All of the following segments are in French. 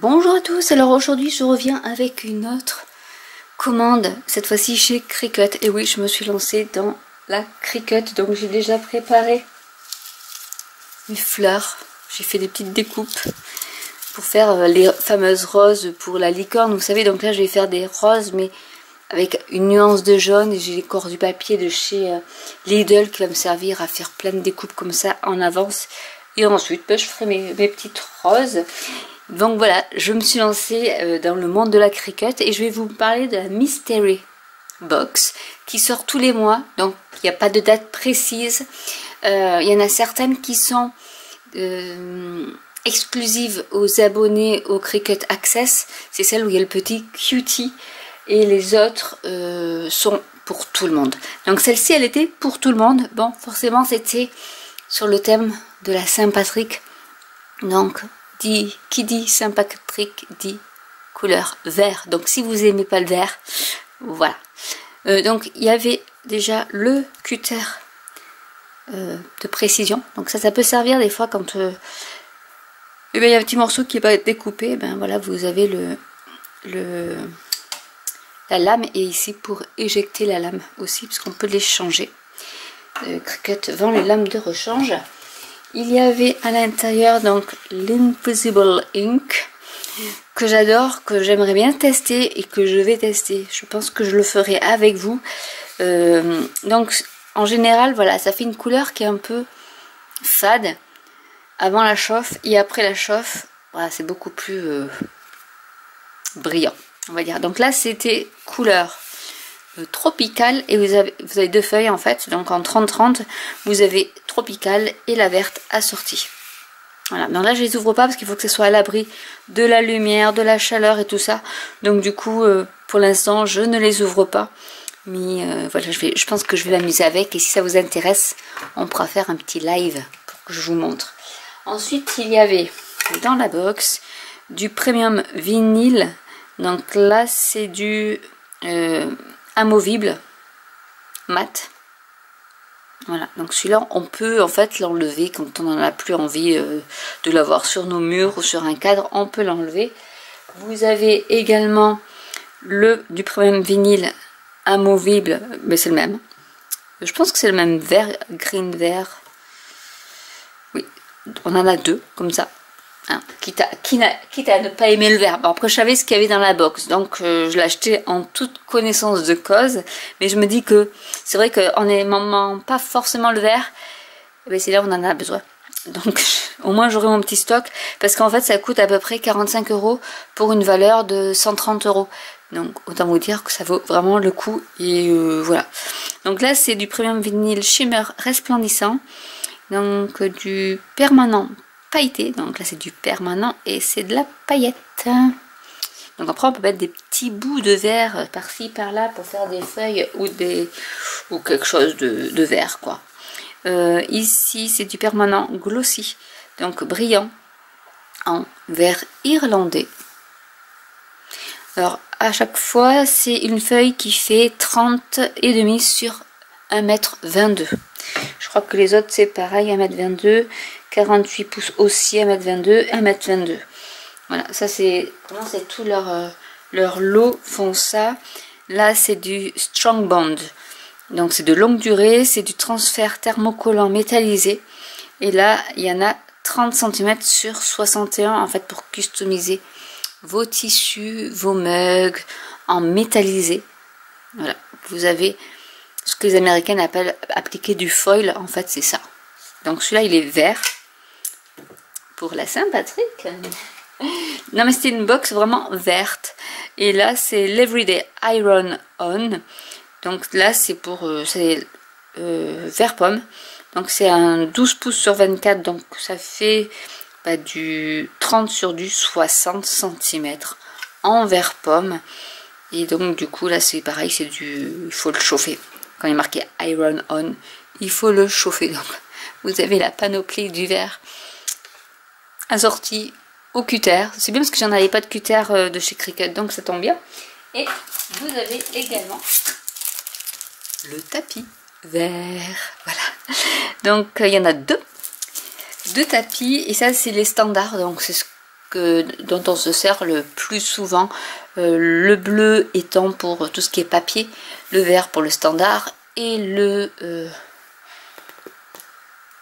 Bonjour à tous, alors aujourd'hui je reviens avec une autre commande, cette fois-ci chez Cricut. Et oui, je me suis lancée dans la Cricut, donc j'ai déjà préparé mes fleurs, j'ai fait des petites découpes pour faire les fameuses roses pour la licorne, vous savez. Donc là je vais faire des roses mais avec une nuance de jaune, et j'ai encore du papier de chez Lidl qui va me servir à faire plein de découpes comme ça en avance. Et ensuite je ferai mes petites roses. Donc voilà, je me suis lancée dans le monde de la Cricut et je vais vous parler de la Mystery Box qui sort tous les mois. Donc il n'y a pas de date précise. Il y en a certaines qui sont exclusives aux abonnés au Cricut Access. C'est celle où il y a le petit cutie. Et les autres sont pour tout le monde. Donc celle-ci, elle était pour tout le monde. Bon, forcément, c'était sur le thème de la Saint-Patrick. Donc, qui dit Saint-Patrick dit couleur vert. Donc si vous aimez pas le vert, voilà. Donc il y avait déjà le cutter de précision. Donc ça peut servir des fois quand il y a un petit morceau qui n'est pas découpé. Ben voilà, vous avez la lame, et ici pour éjecter la lame aussi, parce qu'on peut les changer. Cricut vend les lames de rechange. Il y avait à l'intérieur donc l'Invisible Ink que j'adore, que j'aimerais bien tester et que je vais tester. Je pense que je le ferai avec vous. Donc en général, voilà, ça fait une couleur qui est un peu fade avant la chauffe, et après la chauffe, voilà, c'est beaucoup plus brillant, on va dire. Donc là, c'était couleur tropicale, et vous avez deux feuilles en fait. Donc en 30-30, vous avez tropicale et la verte assortie. Voilà, donc là je les ouvre pas parce qu'il faut que ce soit à l'abri de la lumière, de la chaleur et tout ça. Donc du coup, pour l'instant, je ne les ouvre pas. Mais voilà, je pense que je vais m'amuser avec, et si ça vous intéresse, on pourra faire un petit live pour que je vous montre. Ensuite, il y avait dans la box du premium vinyle. Donc là, c'est du amovible mat. Voilà, donc celui-là on peut en fait l'enlever quand on n'en a plus envie de l'avoir sur nos murs ou sur un cadre, on peut l'enlever. Vous avez également du premium vinyle amovible, mais c'est le même. Je pense que c'est le même vert, green vert. Oui, on en a deux comme ça. Hein, quitte à ne pas aimer le vert. Bon, après je savais ce qu'il y avait dans la box, donc je l'ai acheté en toute connaissance de cause, mais je me dis que c'est vrai qu'en n'aimant pas forcément le vert, c'est là où on en a besoin. Donc au moins j'aurai mon petit stock, parce qu'en fait ça coûte à peu près 45 € pour une valeur de 130 €. Donc autant vous dire que ça vaut vraiment le coup. Et voilà. Donc là c'est du premium vinyle shimmer resplendissant, donc du permanent pailleté. Donc là c'est du permanent et c'est de la paillette. Donc après on peut mettre des petits bouts de verre par-ci par-là pour faire des feuilles ou quelque chose de vert quoi. Ici c'est du permanent glossy, donc brillant en vert irlandais. Alors à chaque fois c'est une feuille qui fait 30,5 sur 1,22 m. Je crois que les autres c'est pareil, 1,22 m, 48 pouces aussi 1,22 m, 1,22 m. Voilà, ça c'est comment c'est tout leur lot font ça. Là c'est du Strong Bond, donc c'est de longue durée, c'est du transfert thermocollant métallisé. Et là il y en a 30 cm sur 61 en fait pour customiser vos tissus, vos mugs en métallisé. Voilà, vous avez ce que les Américaines appellent appliquer du foil, en fait c'est ça. Donc celui-là il est vert pour la Saint-Patrick. Non mais c'était une box vraiment verte. Et là c'est l'Everyday Iron On. Donc là c'est pour vert pomme. Donc c'est un 12 pouces sur 24. Donc ça fait du 30 sur du 60 cm en vert pomme. Et donc du coup là c'est pareil, c'est il faut le chauffer. Quand il est marqué Iron On, il faut le chauffer. Donc vous avez la panoplie du vert assorti au cutter. C'est bien parce que j'en avais pas de cutter de chez Cricut, donc ça tombe bien. Et vous avez également le tapis vert. Voilà. Donc il y en a deux tapis, et ça c'est les standards. Donc c'est ce dont on se sert le plus souvent. Le bleu étant pour tout ce qui est papier, le vert pour le standard et le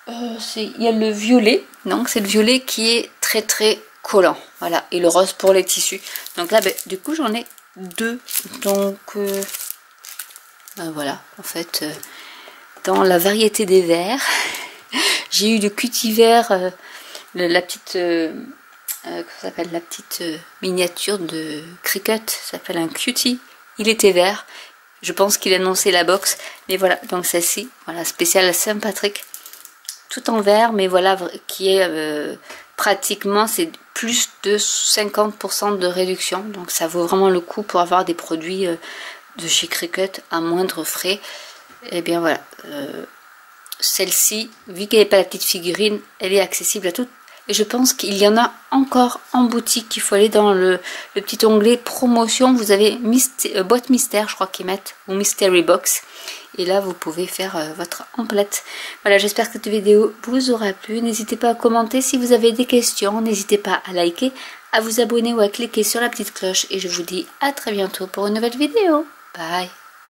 il y a le violet, donc c'est le violet qui est très très collant, voilà, et le rose pour les tissus. Donc là du coup j'en ai deux, donc voilà, en fait dans la variété des verts j'ai eu le cutie vert, la petite ça s'appelle la petite miniature de Cricut, ça s'appelle un cutie, il était vert, je pense qu'il annonçait la box, mais voilà, donc celle-ci, voilà, spéciale Saint-Patrick, tout en vert, mais voilà, qui est pratiquement, c'est plus de 50% de réduction, donc ça vaut vraiment le coup pour avoir des produits de chez Cricut à moindre frais. Et bien voilà, celle-ci, vu qu'elle n'est pas la petite figurine, elle est accessible à toutes. Et je pense qu'il y en a encore en boutique. Il faut aller dans le petit onglet promotion. Vous avez boîte mystère, je crois qu'ils mettent, ou mystery box. Et là, vous pouvez faire votre emplette. Voilà, j'espère que cette vidéo vous aura plu. N'hésitez pas à commenter si vous avez des questions. N'hésitez pas à liker, à vous abonner ou à cliquer sur la petite cloche. Et je vous dis à très bientôt pour une nouvelle vidéo. Bye!